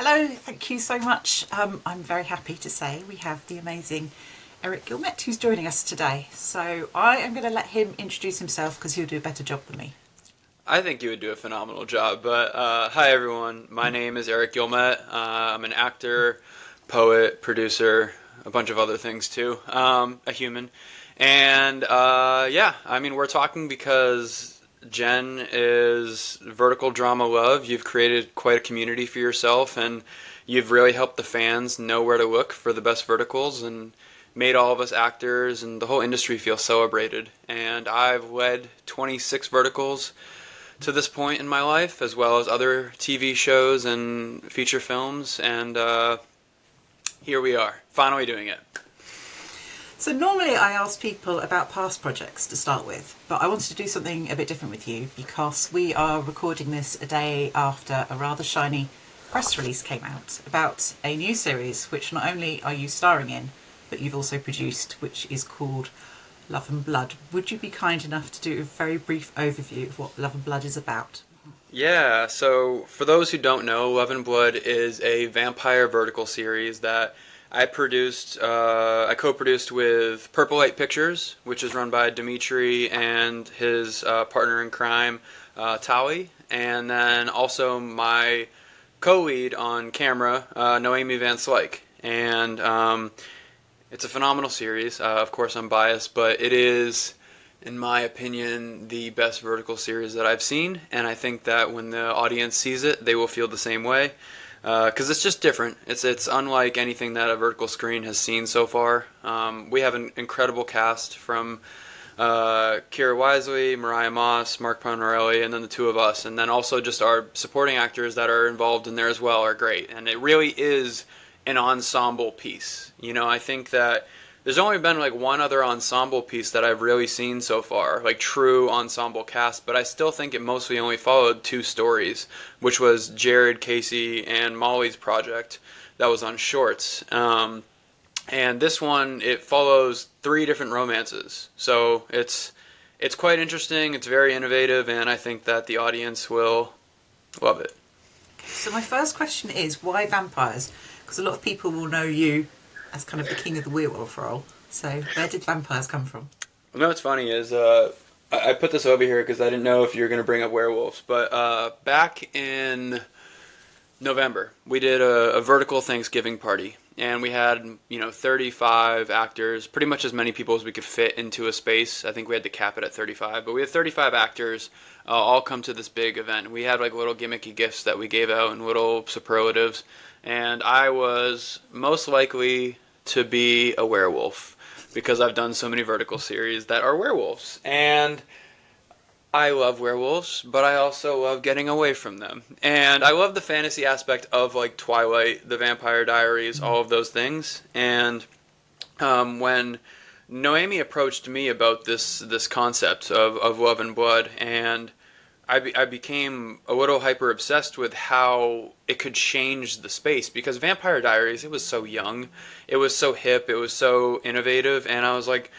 Hello, thank you so much. I'm very happy to say we have the amazing Eric Guilmette who's joining us today. So I am going to let him introduce himself because he'll do a better job than me. I think you would do a phenomenal job. But hi, everyone. My name is Eric Guilmette. I'm an actor, poet, producer, a bunch of other things too. A human. And yeah, I mean, we're talking because Jen is vertical drama love. You've created quite a community for yourself, and you've really helped the fans know where to look for the best verticals and made all of us actors and the whole industry feel celebrated. And I've led 26 verticals to this point in my life, as well as other TV shows and feature films, and here we are, finally doing it. So normally I ask people about past projects to start with, but I wanted to do something a bit different with you because we are recording this a day after a rather shiny press release came out about a new series which not only are you starring in, but you've also produced, which is called Love and Blood. Would you be kind enough to do a very brief overview of what Love and Blood is about? Yeah, so for those who don't know, Love and Blood is a vampire vertical series that I co-produced with Purple Light Pictures, which is run by Dimitri and his partner in crime, Tali, and then also my co-lead on camera, Noemi Van Slyke. And it's a phenomenal series. Of course, I'm biased, but it is, in my opinion, the best vertical series that I've seen. And I think that when the audience sees it, they will feel the same way. Because it's just different. It's unlike anything that a vertical screen has seen so far. We have an incredible cast from Kira Wisely, Mariah Moss, Mark Ponarelli, and then the two of us. And then also just our supporting actors that are involved in there as well are great. And it really is an ensemble piece. You know, I think that there's only been like one other ensemble piece that I've really seen so far, like true ensemble cast, but I still think it mostly only followed two stories, which was Jared, Casey, and Molly's project that was on Shorts. And this one, it follows three different romances. So it's quite interesting, it's very innovative, and I think that the audience will love it. So my first question is, why vampires? Because a lot of people will know you as kind of the king of the werewolf role. So where did vampires come from? You know what's funny is I put this over here because I didn't know if you were going to bring up werewolves. But back in November, we did a vertical Thanksgiving party. And we had, 35 actors, pretty much as many people as we could fit into a space. I think we had to cap it at 35. But we had 35 actors all come to this big event. We had like little gimmicky gifts that we gave out and little superlatives. And I was most likely to be a werewolf because I've done so many vertical series that are werewolves. And I love werewolves, but I also love getting away from them. And I love the fantasy aspect of like Twilight, the Vampire Diaries, all of those things. And when Noemi approached me about this concept of Love and Blood, and I became a little hyper obsessed with how it could change the space, because Vampire Diaries, it was so young, it was so hip, it was so innovative, and I was like,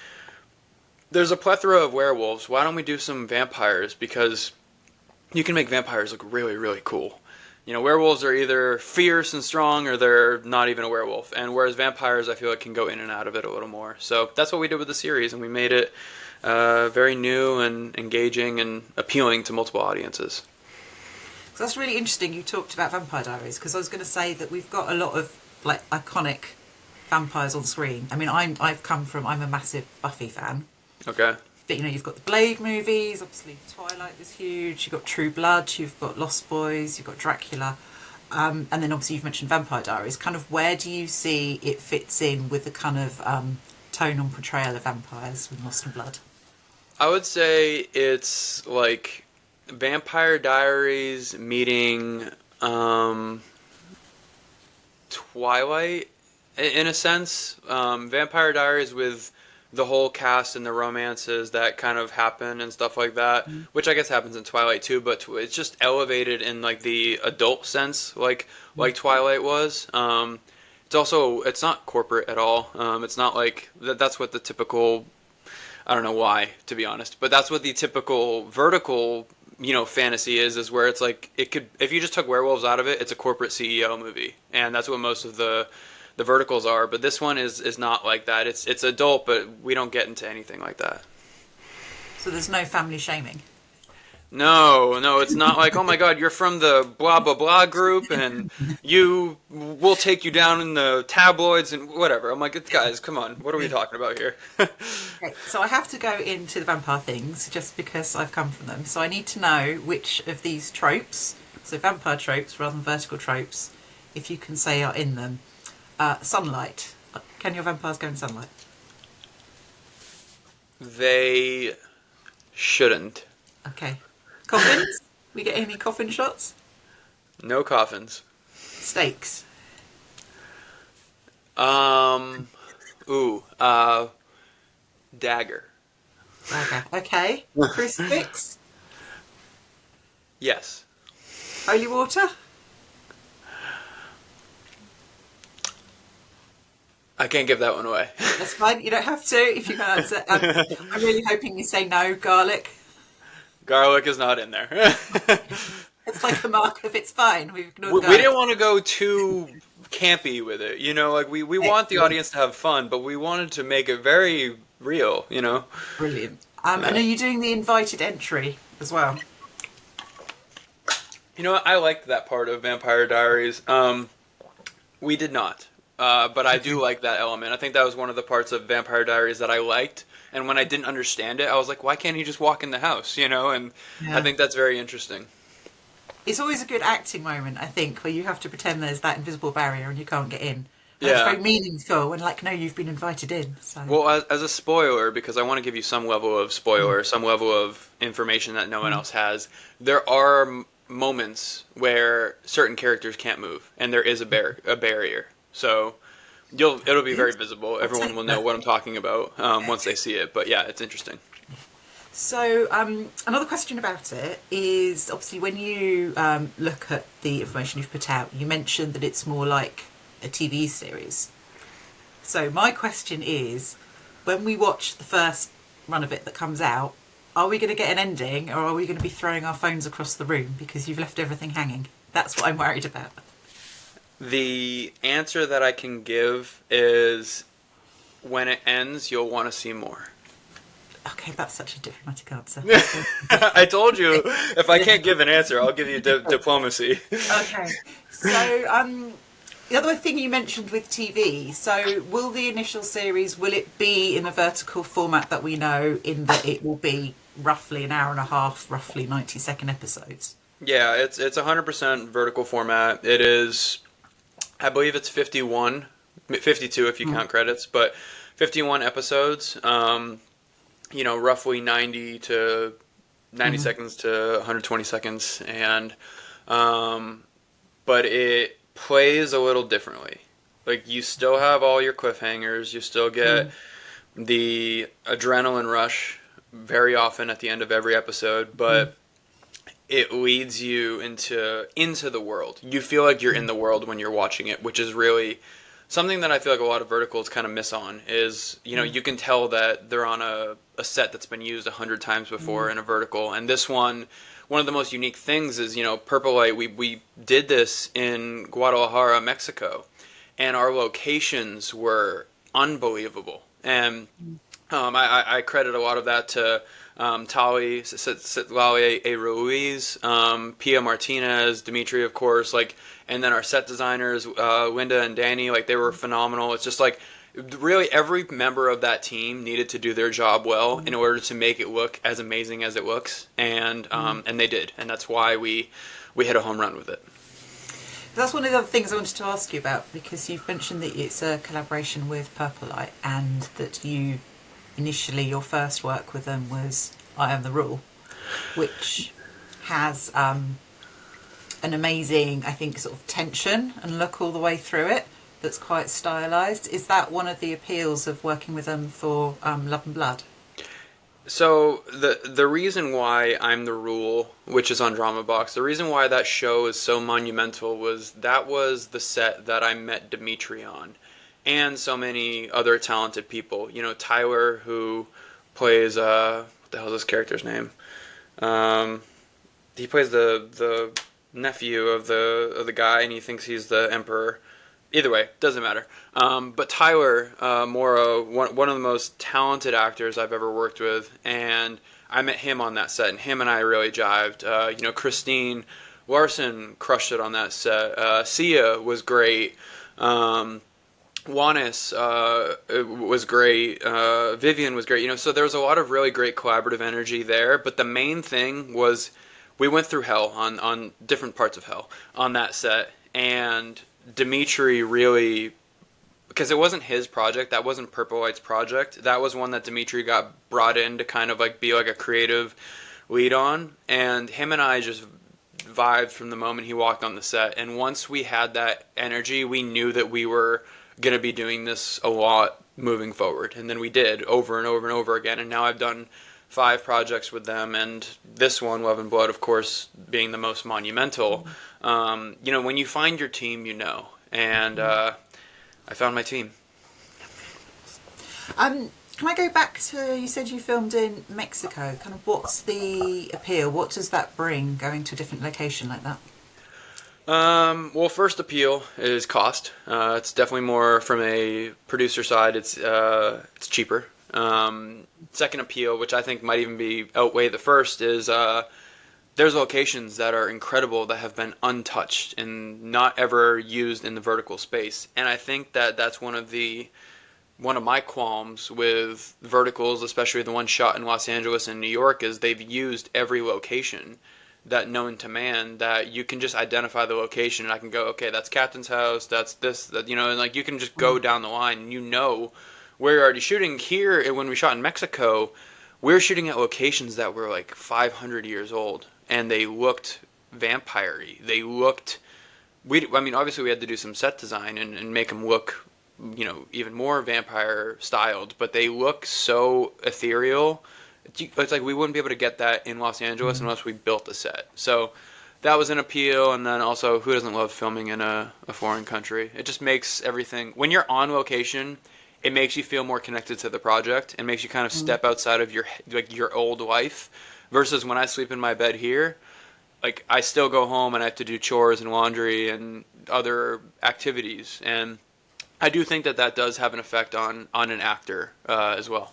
there's a plethora of werewolves, why don't we do some vampires? Because you can make vampires look really, really cool. Werewolves are either fierce and strong or they're not even a werewolf, and whereas vampires, I feel like, can go in and out of it a little more. So that's what we did with the series, and we made it very new and engaging and appealing to multiple audiences. So that's really interesting. You talked about Vampire Diaries, because I was going to say that we've got a lot of like iconic vampires on screen. I mean, I'm a massive Buffy fan. Okay. But you've got the Blade movies, obviously Twilight was huge, you've got True Blood, you've got Lost Boys, you've got Dracula, and then obviously you've mentioned Vampire Diaries. Kind of where do you see it fits in with the kind of tone and portrayal of vampires with Lost in Blood? I would say it's like Vampire Diaries meeting Twilight in a sense. Vampire Diaries with the whole cast and the romances that kind of happen and stuff like that, which I guess happens in Twilight too, but it's just elevated in like the adult sense, like Twilight was. It's not corporate at all. It's not like that's what the typical, I don't know why, to be honest, but that's what the typical vertical fantasy is where it's like it could, if you just took werewolves out of it, it's a corporate CEO movie, and that's what most of the verticals are. But this one is not like that. It's adult, but we don't get into anything like that. So there's no family shaming. No, it's not like, oh my God, you're from the blah blah blah group, and we'll take you down in the tabloids and whatever. I'm like, guys, come on, what are we talking about here? Okay, so I have to go into the vampire things just because I've come from them. So I need to know which of these tropes, so vampire tropes rather than vertical tropes, if you can say are in them. Sunlight. Can your vampires go in sunlight? They shouldn't. Okay. Coffins? We get any coffin shots? No coffins. Stakes. Dagger. Okay. Crucifix? Yes. Holy water? I can't give that one away. That's fine. You don't have to if you can't answer. I'm really hoping you say no. Garlic. Garlic is not in there. It's like a mark of it's fine. We've ignored We garlic. didn't want to go too campy with it, like we want the audience to have fun, but we wanted to make it very real, Brilliant. And are you doing the invited entry as well? I liked that part of Vampire Diaries. We did not. But I do like that element. I think that was one of the parts of Vampire Diaries that I liked. And when I didn't understand it, I was like, why can't he just walk in the house, And Yeah. I think that's very interesting. It's always a good acting moment, I think, where you have to pretend there's that invisible barrier and you can't get in. And Yeah. It's very meaningful when, no, you've been invited in. So. Well, as a spoiler, because I want to give you some level of spoiler, some level of information that no one else has, there are moments where certain characters can't move, and there is a barrier. So it'll be very visible. Everyone will know what I'm talking about once they see it. But yeah, it's interesting. So another question about it is, obviously, when you look at the information you've put out, you mentioned that it's more like a TV series. So my question is, when we watch the first run of it that comes out, are we going to get an ending, or are we going to be throwing our phones across the room because you've left everything hanging? That's what I'm worried about. The answer that I can give is, when it ends, you'll want to see more. Okay, that's such a diplomatic answer. I told you, if I can't give an answer, I'll give you diplomacy. Okay. So, the other thing you mentioned with TV, so will the initial series, will it be in the vertical format that we know, in that it will be roughly an hour and a half, roughly 90-second episodes? Yeah, it's 100% vertical format. It is, I believe it's 52 if you count credits, but 51 episodes. Roughly 90 seconds to 120 seconds, and but it plays a little differently. Like, you still have all your cliffhangers, you still get the adrenaline rush very often at the end of every episode, but it leads you into the world. You feel like you're in the world when you're watching it, which is really something that I feel like a lot of verticals kind of miss on. Is, you can tell that they're on a set that's been used 100 times before in a vertical. And this one of the most unique things is, Purple Light, we did this in Guadalajara, Mexico, and our locations were unbelievable. And I credit a lot of that to Tali, Citlali A. Ruiz, Pia Martinez, Dimitri, of course, and then our set designers, Linda and Danny, they were phenomenal. It's just really every member of that team needed to do their job well in order to make it look as amazing as it looks, and they did, and that's why we hit a home run with it. That's one of the other things I wanted to ask you about, because you've mentioned that it's a collaboration with Purple Light, and that you initially, your first work with them was I Am the Rule, which has an amazing, I think, sort of tension and look all the way through it that's quite stylised. Is that one of the appeals of working with them for Love and Blood? So the reason why I'm the Rule, which is on Drama Box, the reason why that show is so monumental was that was the set that I met Dimitri on, and so many other talented people. Tyler, who plays what the hell is this character's name? he plays the nephew of the guy, and he thinks he's the emperor. Either way, doesn't matter. But Tyler Morrow, one of the most talented actors I've ever worked with, and I met him on that set, and him and I really jived. Christine Larson crushed it on that set. Sia was great. Juanis was great. Vivian was great. So there was a lot of really great collaborative energy there. But the main thing was we went through hell on different parts of hell on that set, and Dimitri really, because it wasn't his project, that wasn't Purple Light's project. That was one that Dimitri got brought in to kind of like be like a creative lead on, and him and I just vibed from the moment he walked on the set. And once we had that energy, we knew that we were going to be doing this a lot moving forward. And then we did over and over and over again. And now I've done 5 projects with them, and this one, Love and Blood, of course, being the most monumental. When you find your team, and I found my team. Can I go back to, you said you filmed in Mexico. Kind of what's the appeal? What does that bring, going to a different location like that? Well, first appeal is cost. It's definitely more from a producer side. It's cheaper. Second appeal, which I think might even be outweigh the first, is there's locations that are incredible that have been untouched and not ever used in the vertical space. And I think that that's one of my qualms with verticals, especially the one shot in Los Angeles and New York, is they've used every location that known to man, that you can just identify the location and I can go, okay, that's Captain's house, that's this, that, and like you can just go down the line and where you're already shooting. Here, when we shot in Mexico, we were shooting at locations that were like 500 years old, and they looked vampire-y. They looked, obviously we had to do some set design and make them look, even more vampire styled, but they look so ethereal. It's like we wouldn't be able to get that in Los Angeles unless we built the set. So that was an appeal. And then also, who doesn't love filming in a foreign country? It just makes everything, when you're on location, it makes you feel more connected to the project and makes you kind of step outside of your old life. Versus when I sleep in my bed here, like I still go home and I have to do chores and laundry and other activities. And I do think that does have an effect on an actor as well.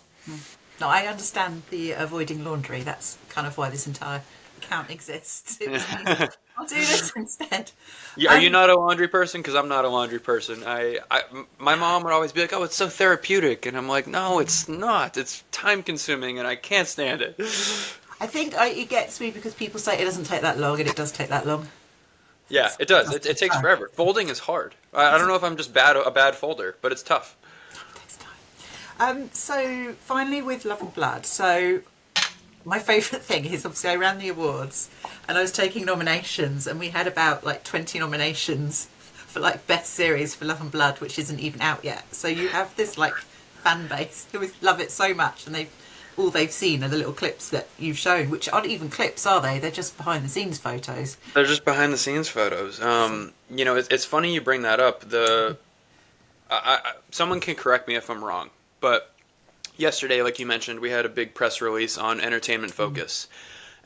No, I understand the avoiding laundry. That's kind of why this entire account exists. It was me. I'll do this instead. Yeah, are you not a laundry person? Because I'm not a laundry person. My mom would always be like, "Oh, it's so therapeutic," and I'm like, "No, it's not. It's time consuming, and I can't stand it." I think it gets me because people say it doesn't take that long, and it does take that long. Yeah, it does. It takes forever. Folding is hard. I don't know if I'm just a bad folder, but it's tough. So finally with Love and Blood. So my favourite thing is obviously I ran the awards and I was taking nominations, and we had about like 20 nominations for like best series for Love and Blood, which isn't even out yet. So you have this like fan base who love it so much, and all they've seen are the little clips that you've shown, which aren't even clips, are they? They're just behind the scenes photos. They're just behind the scenes photos. It's funny you bring that up. Someone can correct me if I'm wrong, but yesterday, like you mentioned, we had a big press release on Entertainment Focus.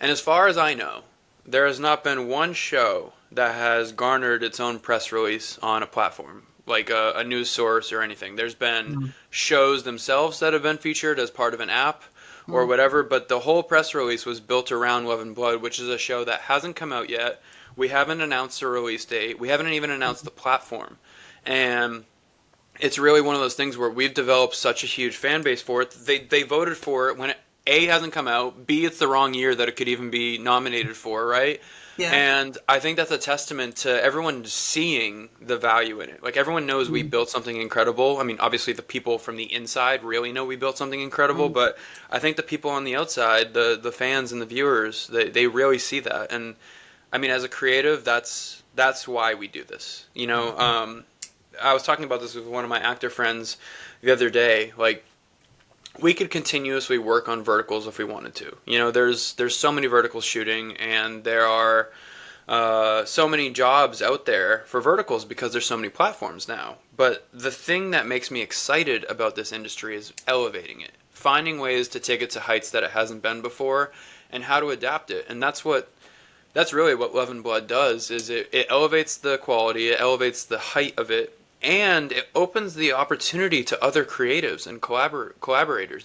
And as far as I know, there has not been one show that has garnered its own press release on a platform, like a news source or anything. There's been shows themselves that have been featured as part of an app or whatever, but the whole press release was built around Love and Blood, which is a show that hasn't come out yet. We haven't announced a release date. We haven't even announced the platform. And it's really one of those things where we've developed such a huge fan base for it. They voted for it when it, A, hasn't come out, B, it's the wrong year that it could even be nominated for, right? Yeah. And I think that's a testament to everyone seeing the value in it. Like, everyone knows we built something incredible. I mean, obviously the people from the inside really know we built something incredible, but I think the people on the outside, the fans and the viewers, they really see that. And I mean, as a creative, that's why we do this. I was talking about this with one of my actor friends the other day. Like, we could continuously work on verticals if we wanted to. There's so many verticals shooting, and there are so many jobs out there for verticals because there's so many platforms now. But the thing that makes me excited about this industry is elevating it, finding ways to take it to heights that it hasn't been before, and how to adapt it. And that's what That's really what Love and Blood does. Is it elevates the quality, it elevates the height of it, and it opens the opportunity to other creatives and collaborators.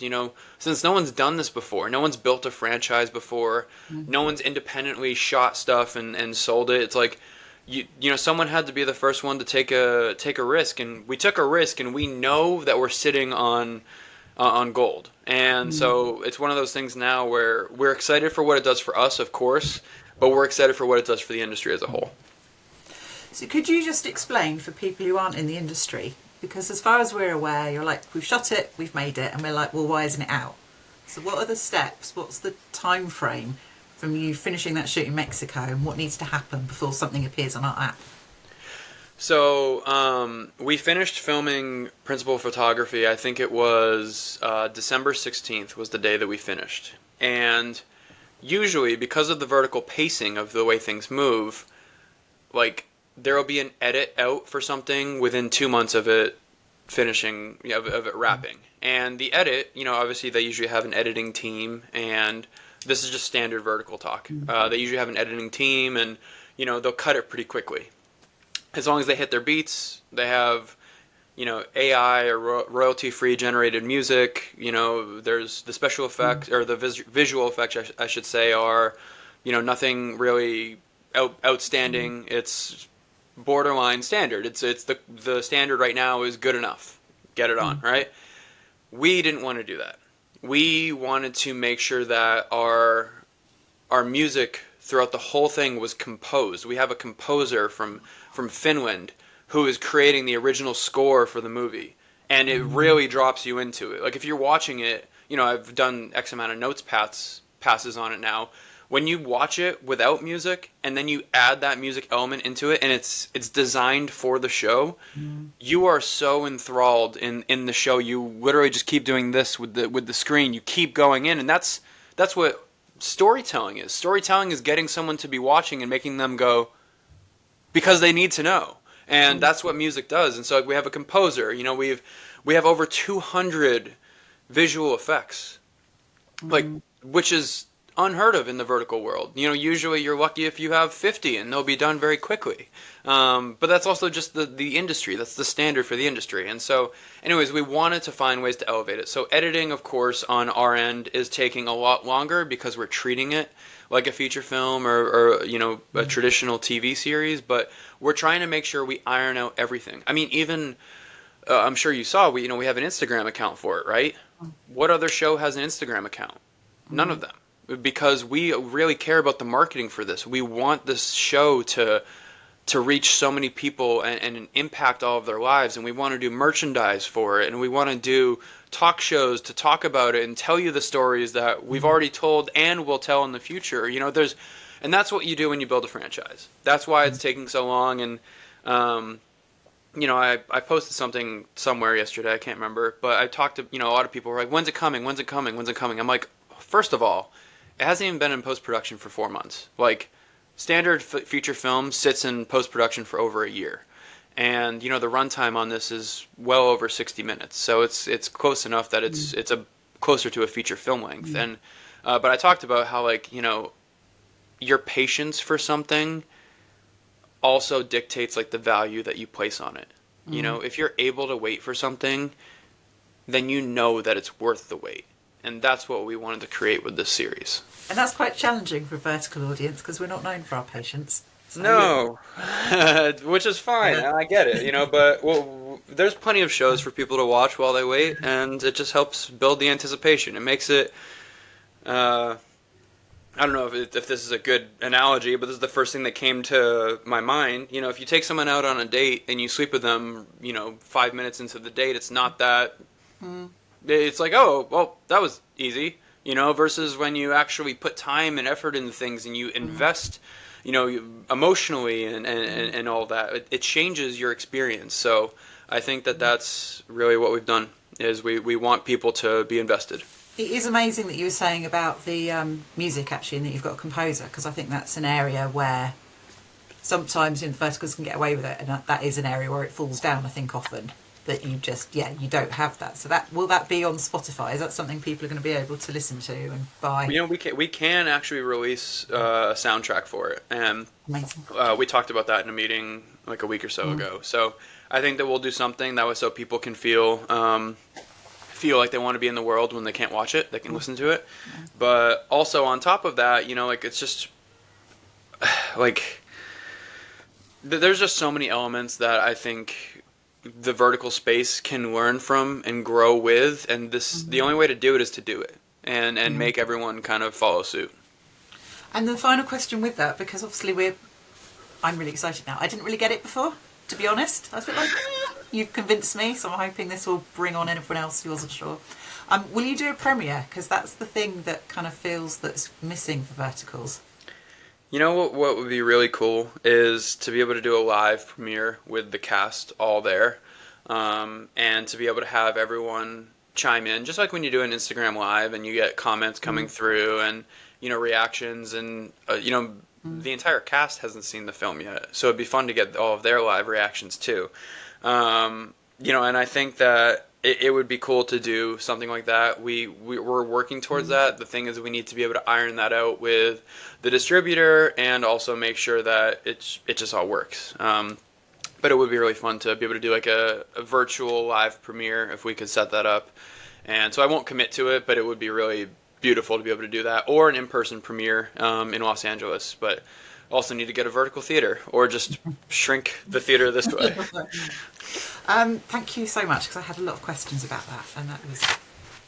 Since no one's done this before, no one's built a franchise before, no one's independently shot stuff and sold it. It's like someone had to be the first one to take a risk, and we took a risk, and we know that we're sitting on gold. And so it's one of those things now where we're excited for what it does for us, of course, but we're excited for what it does for the industry as a whole. So could you just explain for people who aren't in the industry, because as far as we're aware, you're like, we've shot it, we've made it, and we're like, well, why isn't it out? So what are the steps? What's the time frame from you finishing that shoot in Mexico, and what needs to happen before something appears on our app? So we finished filming principal photography. I think it was December 16th was the day that we finished. And usually, because of the vertical pacing of the way things move, like there will be an edit out for something within 2 months of it finishing, of it wrapping. And the edit, obviously they usually have an editing team, and this is just standard vertical talk. They usually have an editing team, and they'll cut it pretty quickly. As long as they hit their beats, they have, AI or royalty-free generated music. There's the special effects or the visual effects, I should say, are, nothing really outstanding. It's borderline standard. It's the standard right now is good enough. Get it on, right? We didn't want to do that. We wanted to make sure that our music throughout the whole thing was composed. We have a composer from Finland who is creating the original score for the movie, and it really drops you into it. Like if you're watching it, I've done X amount of notes passes on it now. When you watch it without music and then you add that music element into it, and it's designed for the show, you are so enthralled in the show. You literally just keep doing this with the screen. You keep going in, and that's what storytelling is. Storytelling is getting someone to be watching and making them go because they need to know. And that's what music does. And so we have a composer, we have over 200 visual effects, which is unheard of in the vertical world. Usually you're lucky if you have 50 and they'll be done very quickly. But that's also just the industry. That's the standard for the industry. And so anyways, we wanted to find ways to elevate it. So editing, of course, on our end is taking a lot longer because we're treating it like a feature film or a traditional TV series, but we're trying to make sure we iron out everything. I mean, even I'm sure you saw we have an Instagram account for it, right? What other show has an Instagram account? None of them. Because we really care about the marketing for this. We want this show to reach so many people and impact all of their lives, and we want to do merchandise for it, and we want to do talk shows to talk about it and tell you the stories that we've already told and will tell in the future. And that's what you do when you build a franchise. That's why it's taking so long. And I posted something somewhere yesterday, I can't remember, but I talked to a lot of people were like, when's it coming? When's it coming? When's it coming? I'm like, first of all, it hasn't even been in post-production for 4 months. Like, standard feature film sits in post-production for over a year. And, the runtime on this is well over 60 minutes. So it's close enough that it's closer to a feature film length. And but I talked about how, your patience for something also dictates, the value that you place on it. If you're able to wait for something, then that it's worth the wait. And that's what we wanted to create with this series. And that's quite challenging for a vertical audience because we're not known for our patience. So no, which is fine. And I get it, but there's plenty of shows for people to watch while they wait, and it just helps build the anticipation. It makes it, I don't know if this is a good analogy, but this is the first thing that came to my mind. If you take someone out on a date and you sleep with them, 5 minutes into the date, it's not that... It's like, oh, well, that was easy, versus when you actually put time and effort into things and you invest, emotionally and all that. It changes your experience. So I think that's really what we've done, is we want people to be invested. It is amazing that you were saying about the music, actually, and that you've got a composer, because I think that's an area where sometimes verticals can get away with it, and that is an area where it falls down, I think, often. that you just, you don't have that. So that will that be on Spotify? Is that something people are going to be able to listen to and buy? You know, we can actually release a soundtrack for it, and Amazing. we talked about that in a meeting like a week or so ago. So I think that we'll do something that way so people can feel like they want to be in the world when they can't watch it. They can listen to it, but also on top of that, you know, like it's just like there's just so many elements that I think the vertical space can learn from and grow with, and this the only way to do it is to do it and make everyone kind of follow suit. And the final question with that, because obviously I'm really excited now. I didn't really get it before, to be honest. I was a bit like, you've convinced me, so I'm hoping this will bring on everyone else who wasn't sure. Will you do a premiere? Because that's the thing that kind of feels that's missing for verticals. You know what would be really cool is to be able to do a live premiere with the cast all there, and to be able to have everyone chime in, just like when you do an Instagram live and you get comments coming through and, you know, reactions and, you know, the entire cast hasn't seen the film yet. So it'd be fun to get all of their live reactions too. You know, and I think that it would be cool to do something like that. We're working towards that. The thing is we need to be able to iron that out with the distributor and also make sure that it just all works. But it would be really fun to be able to do like a virtual live premiere if we could set that up. And so I won't commit to it, but it would be really beautiful to be able to do that, or an in-person premiere in Los Angeles. But also need to get a vertical theater or just shrink the theater this way. Thank you so much, because I had a lot of questions about that, and that was,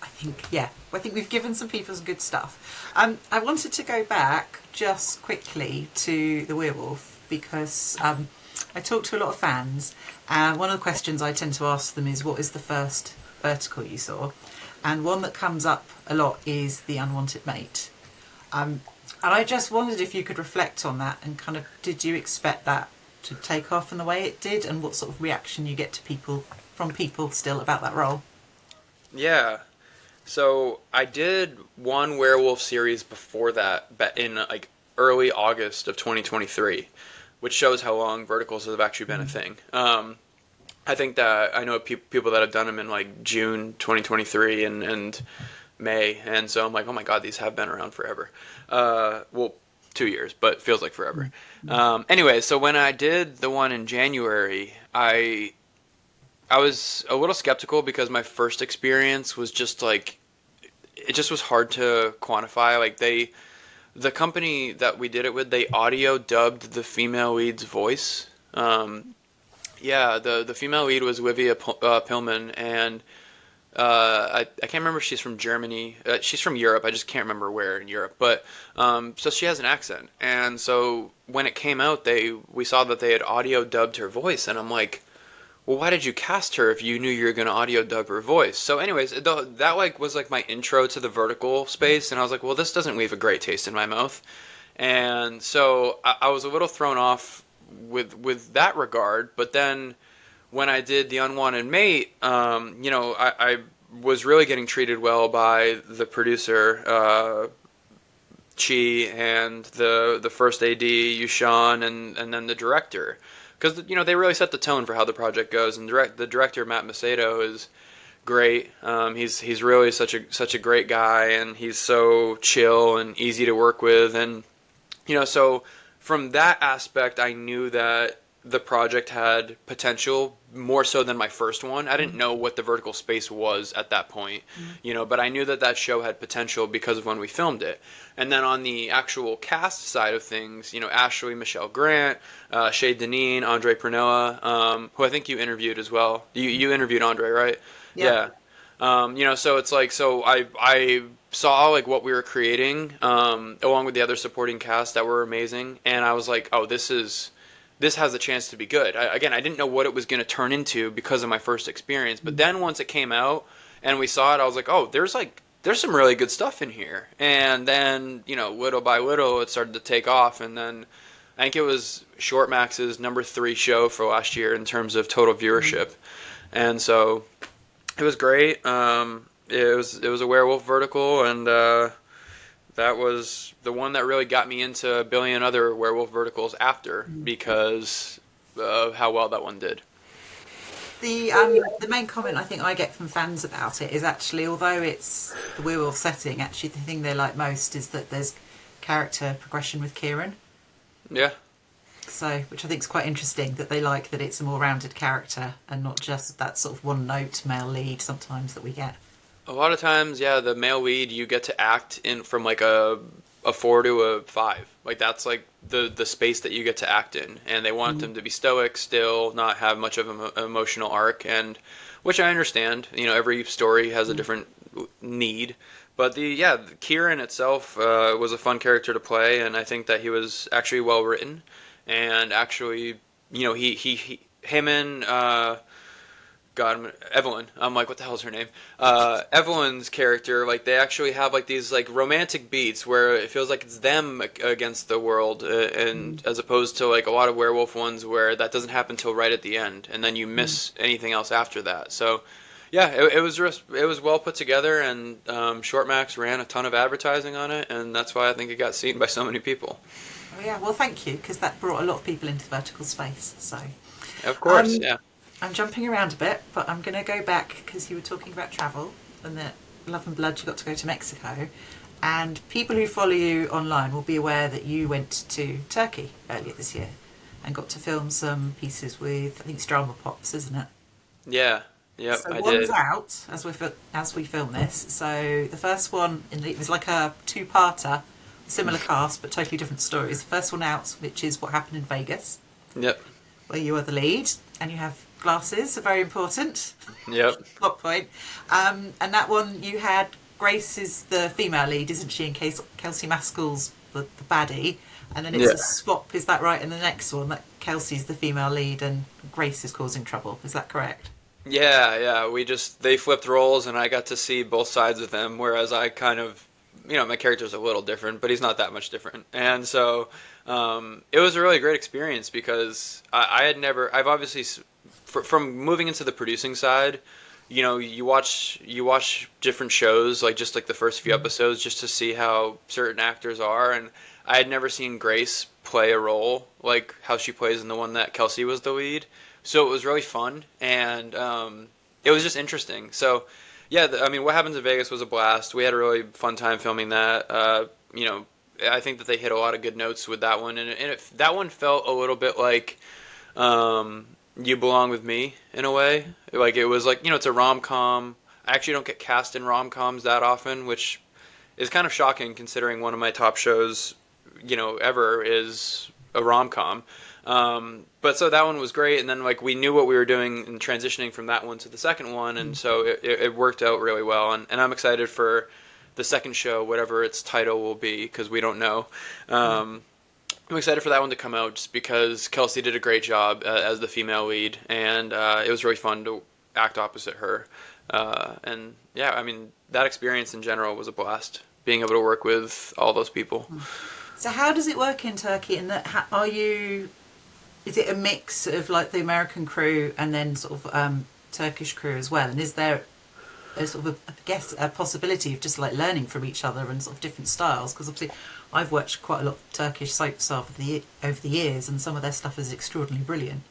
I think we've given some people some good stuff. I wanted to go back just quickly to the Werewolf, because I talked to a lot of fans, and one of the questions I tend to ask them is, what is the first vertical you saw? And one that comes up a lot is The Unwanted Mate. And I just wondered if you could reflect on that and kind of, did you expect that to take off in the way it did, and what sort of reaction you get from people still about that role? Yeah. So I did one werewolf series before that in like early August of 2023, which shows how long verticals have actually been a thing. I think that I know people that have done them in like June 2023 and May, and so I'm like, oh my god, these have been around forever. Well, 2 years, but feels like forever. Anyway, so when I did the one in January, I was a little skeptical because my first experience was just like, it just was hard to quantify. Like the company that we did it with, they audio dubbed the female lead's voice. Yeah, the female lead was Livia Pillman, and I can't remember if she's from Germany. She's from Europe. I just can't remember where in Europe. But so she has an accent, and so when it came out, we saw that they had audio dubbed her voice, and I'm like, well, why did you cast her if you knew you were going to audio dub her voice? So, anyways, that like was like my intro to the vertical space, and I was like, well, this doesn't leave a great taste in my mouth, and so I was a little thrown off with that regard. But then when I did The Unwanted Mate, you know, I was really getting treated well by the producer, Chi, and the first AD, Yushan, and then the director. Because, you know, they really set the tone for how the project goes. And the director, Matt Macedo, is great. He's really such a great guy, and he's so chill and easy to work with. And, you know, so from that aspect, I knew that the project had potential more so than my first one. I didn't know what the vertical space was at that point, you know, but I knew that show had potential because of when we filmed it. And then on the actual cast side of things, you know, Ashley, Michelle Grant, Shay Deneen, Andre Pernilla, who I think you interviewed as well. You interviewed Andre, right? Yeah. You know, so it's like, so I saw like what we were creating, along with the other supporting cast that were amazing. And I was like, oh, this has a chance to be good. I didn't know what it was going to turn into because of my first experience. But then once it came out and we saw it, I was like, oh, there's some really good stuff in here. And then, you know, little by little, it started to take off. And then I think it was Short Max's number 3 show for last year in terms of total viewership. And so it was great. It was a werewolf vertical, and that was the one that really got me into a billion other werewolf verticals after, because of how well that one did. The main comment I think I get from fans about it is actually, although it's the werewolf setting, actually the thing they like most is that there's character progression with Kieran. Yeah. So, which I think is quite interesting, that they like that it's a more rounded character and not just that sort of one note male lead sometimes that we get. A lot of times, yeah, the male lead you get to act in from like a 4 to a 5. Like that's like the space that you get to act in, and they want them to be stoic, still not have much of an emotional arc, and which I understand. You know, every story has a different need, but Kieran itself was a fun character to play, and I think that he was actually well written, and actually, you know, him and God, Evelyn. I'm like, what the hell is her name? Evelyn's character, like, they actually have like these like romantic beats where it feels like it's them against the world, and as opposed to like a lot of werewolf ones where that doesn't happen till right at the end, and then you miss anything else after that. So, yeah, it was well put together, and Shortmax ran a ton of advertising on it, and that's why I think it got seen by so many people. Oh yeah, well thank you, because that brought a lot of people into the vertical space. So, Of course, yeah. I'm jumping around a bit, but I'm going to go back because you were talking about travel and that Love and Blood, you got to go to Mexico. And people who follow you online will be aware that you went to Turkey earlier this year and got to film some pieces with, I think it's Drama Pops, isn't it? Yeah, yep, So I one's did. out as we film this. So the first one, it was like a two-parter, similar cast but totally different stories. The first one out, which is What Happened in Vegas, Yep, where you are the lead and you have glasses, are very important. yep. Plot point. And that one you had, Grace is the female lead, isn't she? In case Kelsey Maskell's the baddie, and then it's Yeah. a swap. Is that right? In the next one, that Kelsey's the female lead and Grace is causing trouble. Is that correct? Yeah. They flipped roles, and I got to see both sides of them. Whereas I kind of, you know, my character's a little different, but he's not that much different. And so it was a really great experience because I've obviously, from moving into the producing side, you know, you watch different shows, like just like the first few episodes, just to see how certain actors are, and I had never seen Grace play a role like how she plays in the one that Kelsey was the lead. So it was really fun, and it was just interesting. So yeah, I mean, What Happens in Vegas was a blast. We had a really fun time filming that. You know, I think that they hit a lot of good notes with that one, and that one felt a little bit like You Belong with Me in a way. Like it was like, you know, it's a rom-com. I actually don't get cast in rom-coms that often, which is kind of shocking considering one of my top shows, you know, ever is a rom-com. But so that one was great, and then like we knew what we were doing in transitioning from that one to the second one, and so it worked out really well, and I'm excited for the second show, whatever its title will be, because we don't know. I'm excited for that one to come out just because Kelsey did a great job as the female lead, and it was really fun to act opposite her. And yeah, I mean, that experience in general was a blast, being able to work with all those people. So how does it work in Turkey? And that is it a mix of like the American crew and then sort of Turkish crew as well? And is there a sort of a possibility of just like learning from each other and sort of different styles? Because obviously I've watched quite a lot of Turkish soaps over the years, and some of their stuff is extraordinarily brilliant.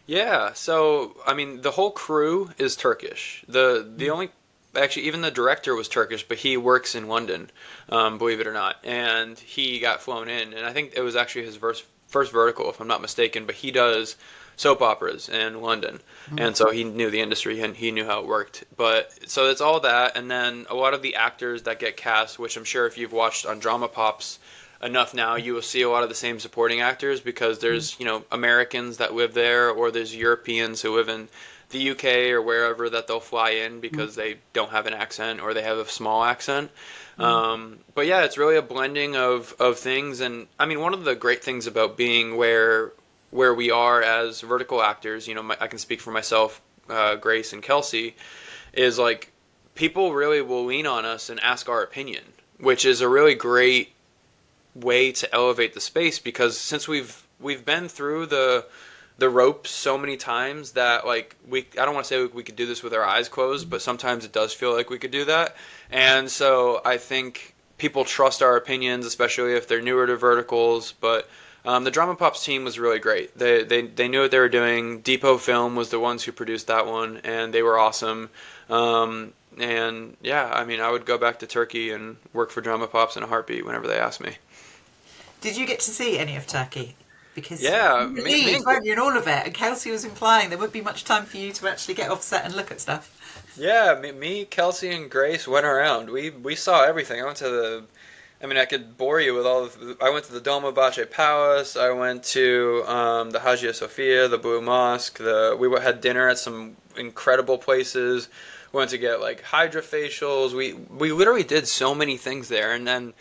Yeah, so I mean, the whole crew is Turkish. The only actually even the director was Turkish, but he works in London, believe it or not, and he got flown in, and I think it was actually his first vertical, if I'm not mistaken. But he does soap operas in London, and so he knew the industry and he knew how it worked. But so it's all that, and then a lot of the actors that get cast, which I'm sure if you've watched on Drama Pops enough now, you will see a lot of the same supporting actors, because there's, you know, Americans that live there, or there's Europeans who live in the UK or wherever that they'll fly in because they don't have an accent or they have a small accent. But yeah, it's really a blending of things. And I mean, one of the great things about being where we are as vertical actors, you know, I can speak for myself, Grace and Kelsey, is like people really will lean on us and ask our opinion, which is a really great way to elevate the space, because since we've been through the ropes so many times that like I don't want to say we could do this with our eyes closed, but sometimes it does feel like we could do that. And so I think people trust our opinions, especially if they're newer to verticals. But The Drama Pops team was really great. They knew what they were doing. Depot Film was the ones who produced that one, and they were awesome. And yeah, I mean, I would go back to Turkey and work for Drama Pops in a heartbeat whenever they asked me. Did you get to see any of Turkey? Because Yeah, you were lead, weren't you, in all of it? And Kelsey was implying there wouldn't be much time for you to actually get off set and look at stuff. yeah. Kelsey, and Grace went around. We saw everything. I went to the. I mean, I could bore you with all of. I went to the Dolmabahce Palace. I went to the Hagia Sophia, the Blue Mosque. We had dinner at some incredible places. We went to get like hydrofacials. We literally did so many things there, and then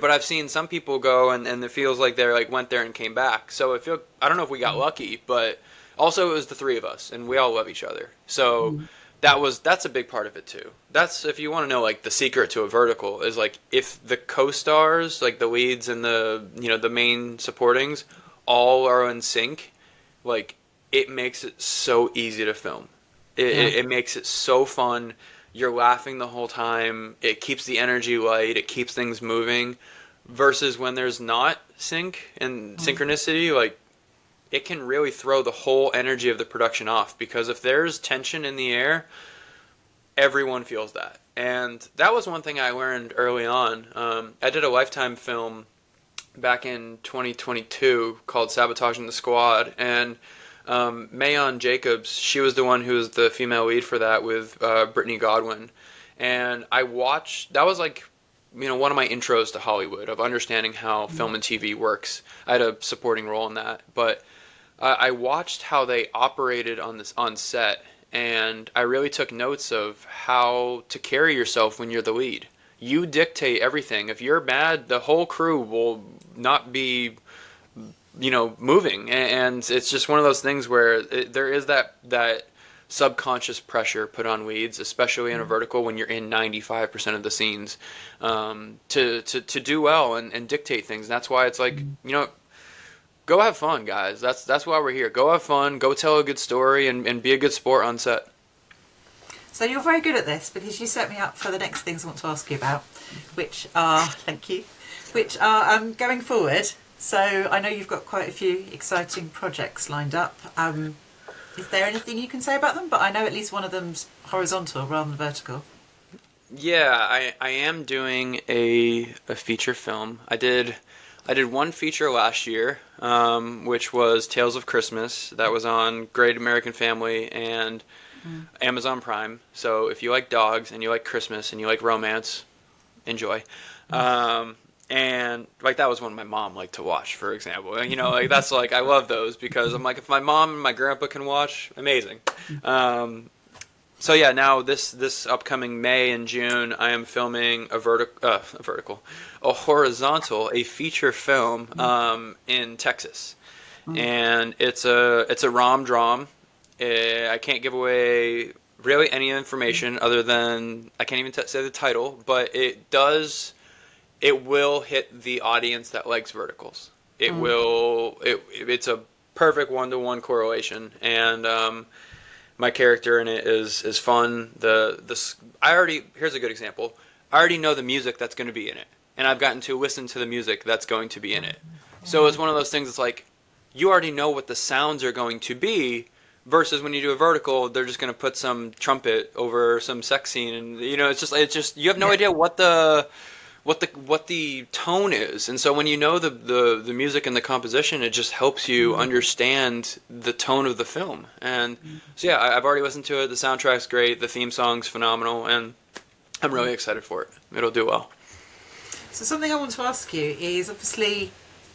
but I've seen some people go and it feels like they're like went there and came back. So I don't know if we got lucky, but also it was the three of us, and we all love each other. So that's a big part of it too. That's if you want to know like the secret to a vertical is like if the co-stars, like the leads and the main supportings, all are in sync, like it makes it so easy to film. It makes it so fun. You're laughing the whole time. It keeps the energy light. It keeps things moving. Versus when there's not sync and synchronicity, like it can really throw the whole energy of the production off. Because if there's tension in the air, everyone feels that. And that was one thing I learned early on. I did a Lifetime film back in 2022 called Sabotaging the Squad, and Mayon Jacobs, she was the one who was the female lead for that with Brittany Godwin. And that was like, one of my intros to Hollywood, of understanding how film and TV works. I had a supporting role in that. But I watched how they operated on set, and I really took notes of how to carry yourself when you're the lead. You dictate everything. If you're bad, the whole crew will not be moving, and it's just one of those things where there is that subconscious pressure put on leads, especially in a vertical when you're in 95% of the scenes, to do well and dictate things. And that's why it's like, go have fun, guys. That's why we're here. Go have fun, go tell a good story, and be a good sport on set. So you're very good at this, because you set me up for the next things I want to ask you about, which are going forward. So I know you've got quite a few exciting projects lined up. Is there anything you can say about them? But I know at least one of them's horizontal rather than vertical. Yeah, I am doing a feature film. I did one feature last year, which was Tales of Christmas. That was on Great American Family and Amazon Prime. So if you like dogs and you like Christmas and you like romance, enjoy. And like that was one my mom liked to watch, for example. Like that's like I love those because I'm like, if my mom and my grandpa can watch, amazing. So yeah, now this upcoming May and June, I am filming a horizontal, a feature film in Texas, and it's a rom-dram. I can't give away really any information other than I can't even say the title, but it will hit the audience that likes verticals. It's a perfect 1-to-1 correlation, and my character in it is fun. Here's a good example. I already know the music that's going to be in it, and I've gotten to listen to the music that's going to be in it. So it's one of those things. It's like you already know what the sounds are going to be. Versus when you do a vertical, they're just going to put some trumpet over some sex scene, and it's just you have no idea what the tone is. And so when you know the music and the composition, it just helps you understand the tone of the film. And so yeah, I've already listened to it. The soundtrack's great. The theme song's phenomenal, and I'm really excited for it. It'll do well. So something I want to ask you is, obviously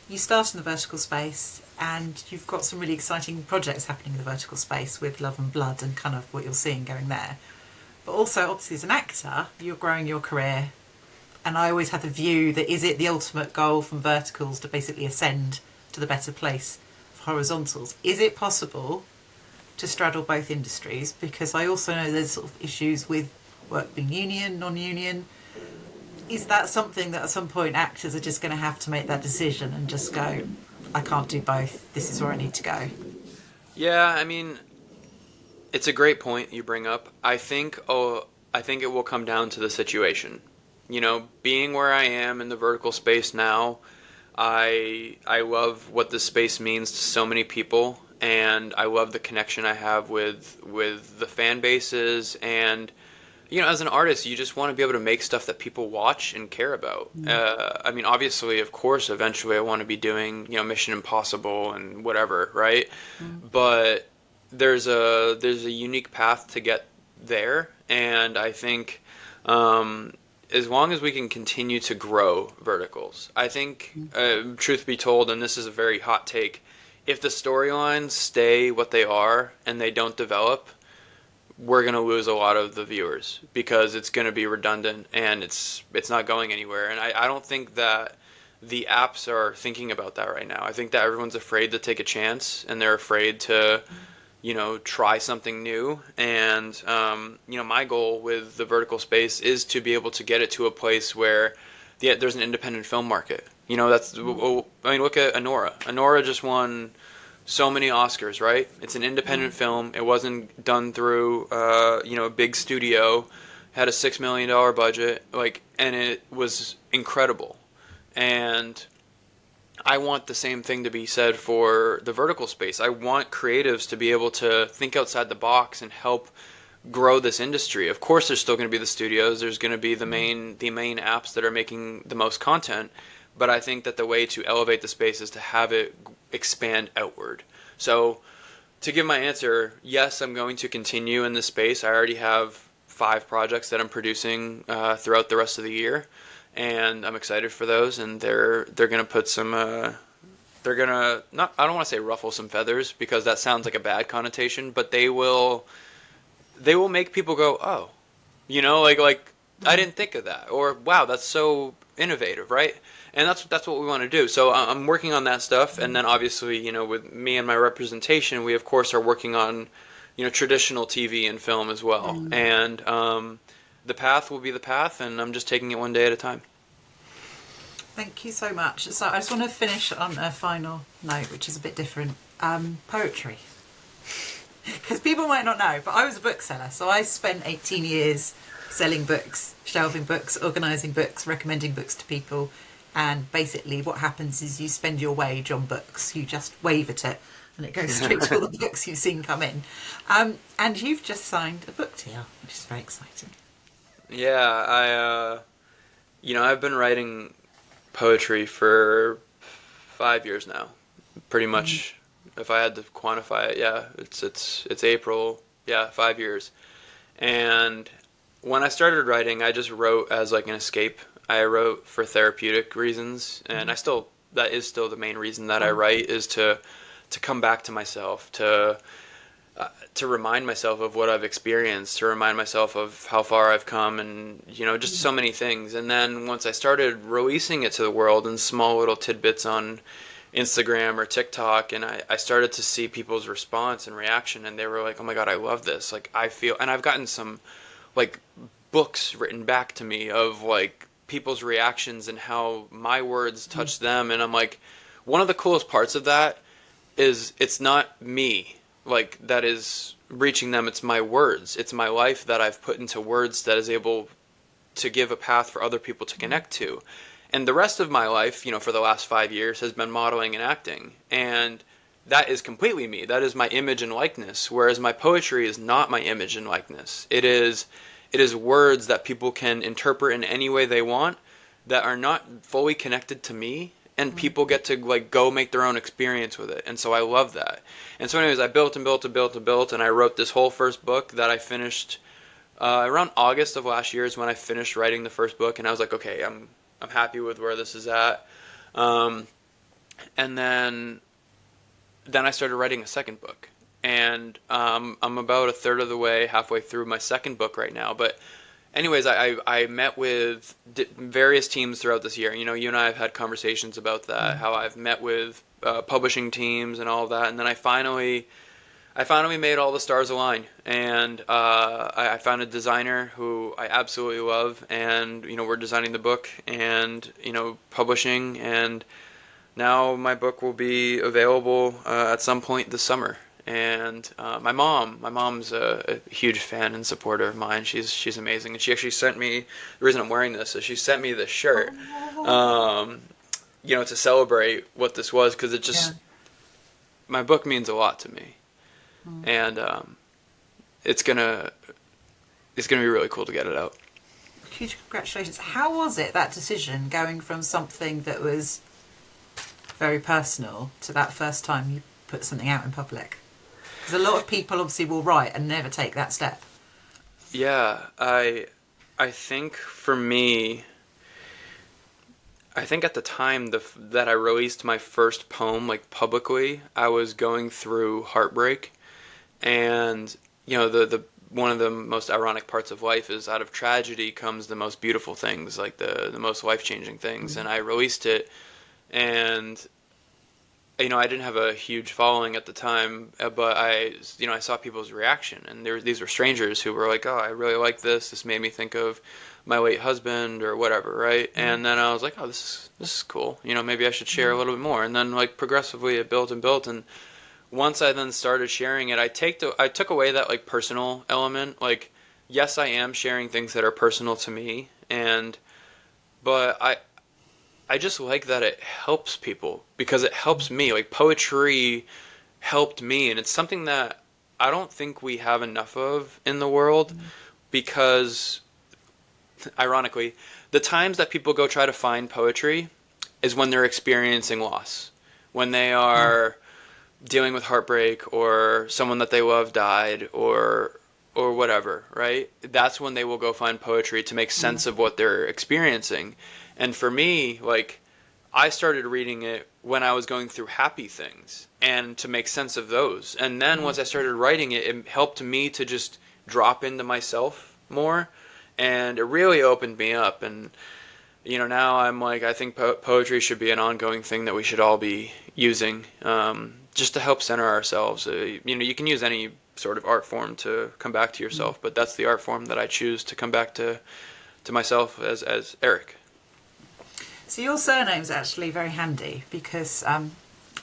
you start in the vertical space and you've got some really exciting projects happening in the vertical space with Love and Blood and kind of what you're seeing going there. But also, obviously, as an actor, you're growing your career. And I always had the view that is it the ultimate goal from verticals to basically ascend to the better place of horizontals? Is it possible to straddle both industries? Because I also know there's sort of issues with work being union, non-union. Is that something that at some point actors are just going to have to make that decision and just go, I can't do both, this is where I need to go? Yeah, I mean, it's a great point you bring up. I think it will come down to the situation. Being where I am in the vertical space now, I love what this space means to so many people, and I love the connection I have with the fan bases. And as an artist, you just want to be able to make stuff that people watch and care about. I mean, obviously, of course, eventually, I want to be doing Mission Impossible and whatever, right? But there's a unique path to get there, and I think as long as we can continue to grow verticals, I think, truth be told, and this is a very hot take, if the storylines stay what they are and they don't develop, we're going to lose a lot of the viewers because it's going to be redundant and it's not going anywhere. And I don't think that the apps are thinking about that right now. I think that everyone's afraid to take a chance and they're afraid to try something new. And, my goal with the vertical space is to be able to get it to a place where there's an independent film market. Look at Anora. Anora just won so many Oscars, right? It's an independent film. It wasn't done through, a big studio, had a $6 million budget, and it was incredible. And I want the same thing to be said for the vertical space. I want creatives to be able to think outside the box and help grow this industry. Of course, there's still going to be the studios. There's going to be the main apps that are making the most content. But I think that the way to elevate the space is to have it expand outward. So to give my answer, yes, I'm going to continue in this space. I already have 5 projects that I'm producing throughout the rest of the year. And I'm excited for those, and they're gonna put some they're gonna not I don't want to say ruffle some feathers because that sounds like a bad connotation, but they will make people go, oh, I didn't think of that, or wow, that's so innovative, right? And that's what we want to do. So I'm working on that stuff, and then obviously with me and my representation, we of course are working on traditional TV and film as well, and the path will be the path, and I'm just taking it one day at a time. Thank you so much. So I just want to finish on a final note, which is a bit different. Poetry. Because people might not know, but I was a bookseller. So I spent 18 years selling books, shelving books, organising books, recommending books to people. And basically what happens is you spend your wage on books. You just wave at it and it goes straight to all the books you've seen come in. And you've just signed a book deal, which is very exciting. Yeah, I've been writing poetry for 5 years now, pretty much. If I had to quantify it, yeah, it's April, 5 years. And when I started writing, I just wrote as an escape. I wrote for therapeutic reasons, and that is still the main reason that I write, is to come back to myself, to remind myself of what I've experienced, to remind myself of how far I've come, and just so many things. And then once I started releasing it to the world in small little tidbits on Instagram or TikTok, and I started to see people's response and reaction, and they were like, oh my god, I love this. I feel, and I've gotten some books written back to me of people's reactions and how my words touch them. And I'm like, one of the coolest parts of that is it's not me that is reaching them. It's my words. It's my life that I've put into words that is able to give a path for other people to connect to. And the rest of my life, for the last 5 years, has been modeling and acting. And that is completely me. That is my image and likeness. Whereas my poetry is not my image and likeness. It is words that people can interpret in any way they want, that are not fully connected to me. And people get to go make their own experience with it. And so I love that. And so anyways, I built and built and built and built, and I wrote this whole first book that I finished around August of last year is when I finished writing the first book. And I was like, okay, I'm happy with where this is at. And then I started writing a second book. And I'm about a third of the way, halfway through my second book right now. But anyways, I met with various teams throughout this year. You and I have had conversations about that, how I've met with publishing teams and all of that. And then I finally made all the stars align. And I found a designer who I absolutely love. And, we're designing the book and, publishing. And now my book will be available at some point this summer. And my mom's a huge fan and supporter of mine. She's amazing, and she actually sent me, the reason I'm wearing this is she sent me this shirt. to celebrate what this was, because it Yeah. just, my book means a lot to me. And it's gonna be really cool to get it out. Huge congratulations. How was it, that decision, going from something that was very personal to that first time you put something out in public? Because a lot of people obviously will write and never take that step. Yeah, I think for me, I think at the time that I released my first poem like publicly, I was going through heartbreak, and the one of the most ironic parts of life is out of tragedy comes the most beautiful things, like the most life-changing things. And I released it, and I didn't have a huge following at the time, but I saw people's reaction, and these were strangers who were like, "Oh, I really like this. This made me think of my late husband or whatever," right? And then I was like, "Oh, this is cool. Maybe I should share a little bit more." And then like progressively it built and built, and once I then started sharing it, I took away that like personal element. Like, yes, I am sharing things that are personal to me, but I just like that it helps people, because it helps me. Like, poetry helped me, and it's something that I don't think we have enough of in the world, because ironically, the times that people go try to find poetry is when they're experiencing loss, when they are dealing with heartbreak, or someone that they love died, or whatever, right? That's when they will go find poetry to make sense of what they're experiencing. And for me, like, I started reading it when I was going through happy things and to make sense of those. And then once I started writing it, it helped me to just drop into myself more, and it really opened me up. And now I'm like, I think poetry should be an ongoing thing that we should all be using, just to help center ourselves. You can use any sort of art form to come back to yourself, but that's the art form that I choose to come back to myself as Eric. So your surname's actually very handy, because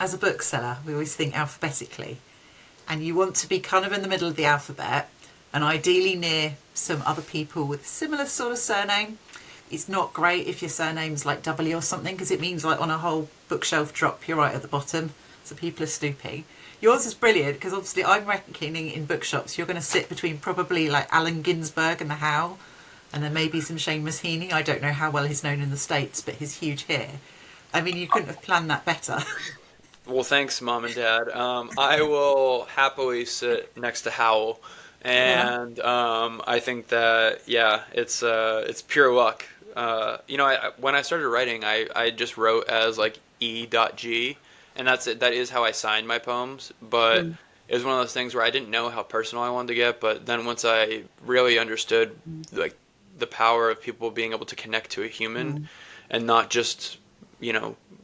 as a bookseller, we always think alphabetically, and you want to be kind of in the middle of the alphabet, and ideally near some other people with a similar sort of surname. It's not great if your surname's like W or something, because it means like on a whole bookshelf drop, you're right at the bottom, so people are stooping. Yours is brilliant, because obviously I'm reckoning in bookshops you're going to sit between probably like Allen Ginsberg and The Howl, and then maybe some Seamus Heaney. I don't know how well he's known in the States, but his huge hair. I mean, you couldn't have planned that better. Well, thanks, Mom and Dad. I will happily sit next to Howl, Yeah. and I think that, yeah, it's pure luck. When I started writing, I just wrote as like E.G, and that's it. That is how I signed my poems. But it was one of those things where I didn't know how personal I wanted to get. But then once I really understood like the power of people being able to connect to a human, and not just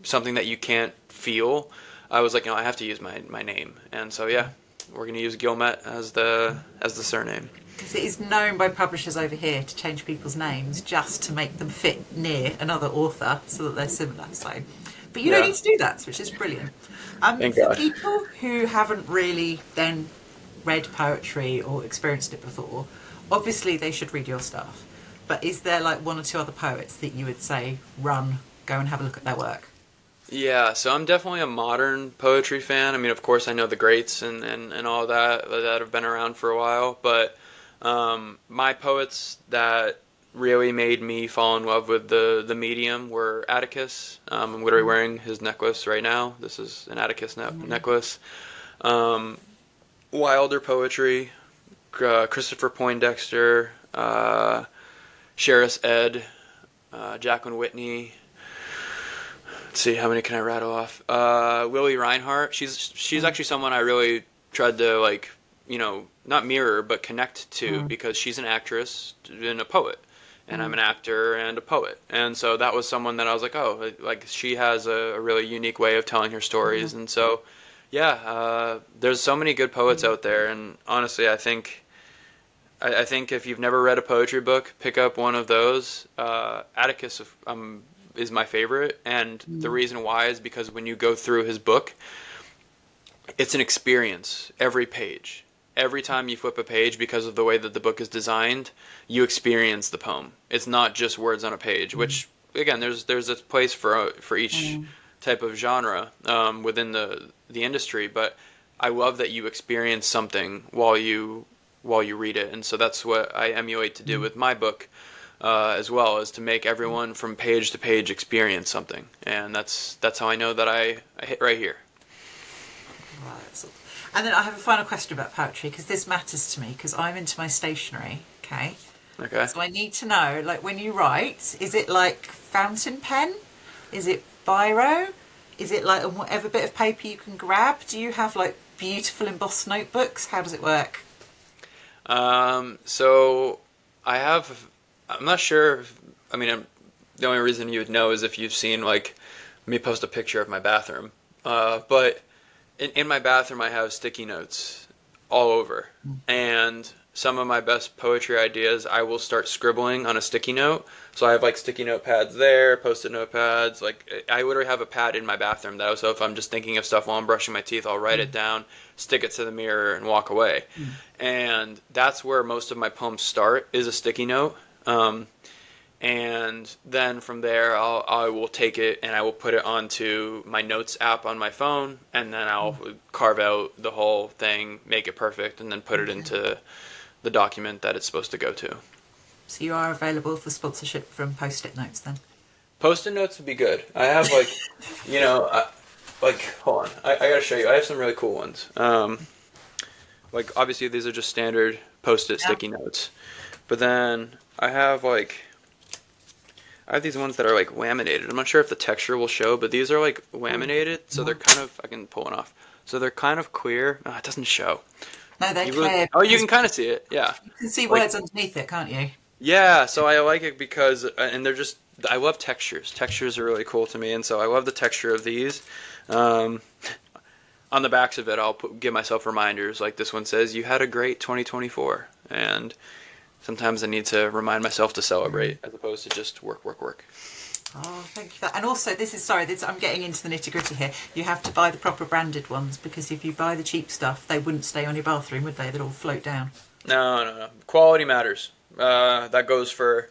something that you can't feel, I was like, I have to use my name. And so yeah, we're gonna use Guilmette as the surname. Because it is known by publishers over here to change people's names just to make them fit near another author so that they're similar. So, but you don't Yeah. need to do that, which is brilliant. Thank For God. people who haven't really then read poetry or experienced it before, obviously they should read your stuff. But is there like one or two other poets that you would say, go and have a look at their work? Yeah, so I'm definitely a modern poetry fan. I mean, of course, I know the greats and all that have been around for a while, but my poets that really made me fall in love with the medium were Atticus. I'm literally wearing his necklace right now. This is an Atticus necklace. Wilder poetry, Christopher Poindexter, Sheriff Ed, Jacqueline Whitney. Let's see, how many can I rattle off? Lily Reinhart. She's actually someone I really tried to not mirror but connect to, because she's an actress and a poet, and I'm an actor and a poet, and so that was someone that I was like, oh, like she has a really unique way of telling her stories, and so yeah, there's so many good poets out there, and honestly, I think if you've never read a poetry book, pick up one of those. Atticus is my favorite, and the reason why is because when you go through his book, it's an experience every page. Every time you flip a page, because of the way that the book is designed, you experience the poem. It's not just words on a page, which again, there's a place for each type of genre within the industry, but I love that you experience something while you read it, and so that's what I emulate to do with my book as well, is to make everyone from page to page experience something, and that's how I know that I hit right here. Right. And then I have a final question about poetry, because this matters to me, because I'm into my stationery. Okay. Okay. So I need to know, like, when you write, is it like fountain pen? Is it biro? Is it like on whatever bit of paper you can grab? Do you have like beautiful embossed notebooks? How does it work? So I'm not sure. I mean, the only reason you would know is if you've seen like me post a picture of my bathroom. But in my bathroom, I have sticky notes all over, and some of my best poetry ideas I will start scribbling on a sticky note. So I have like sticky note pads there, post-it note pads. Like I literally have a pad in my bathroom that so if I'm just thinking of stuff while I'm brushing my teeth, I'll write it down, stick it to the mirror, and walk away. And that's where most of my poems start, is a sticky note. And then from there, I will take it and I will put it onto my notes app on my phone, and then I'll carve out the whole thing, make it perfect, and then put it into the document that it's supposed to go to. So you are available for sponsorship from Post-it Notes then? Post-it notes would be good. I have like, hold on, I gotta show you. I have some really cool ones. Like obviously these are just standard Post-it sticky notes, but then I have these ones that are like laminated. I'm not sure if the texture will show, but these are like laminated, so they're kind of, I can pull one off. So they're kind of clear. Oh, it doesn't show. No, they're clear. You can kind of see it, yeah. You can see words underneath it, can't you? Yeah, so I like it because, and they're just, I love textures. Textures are really cool to me, and so I love the texture of these. On the backs of it, I'll give myself reminders. Like this one says, "You had a great 2024," and sometimes I need to remind myself to celebrate as opposed to just work, work, work. Oh, thank you for that. And also, I'm getting into the nitty-gritty here. You have to buy the proper branded ones, because if you buy the cheap stuff, they wouldn't stay on your bathroom, would they? They'd all float down. No. Quality matters. That goes for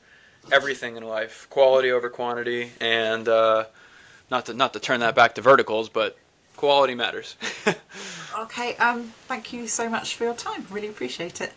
everything in life. Quality over quantity, and not to turn that back to verticals, but quality matters. Okay, thank you so much for your time. Really appreciate it.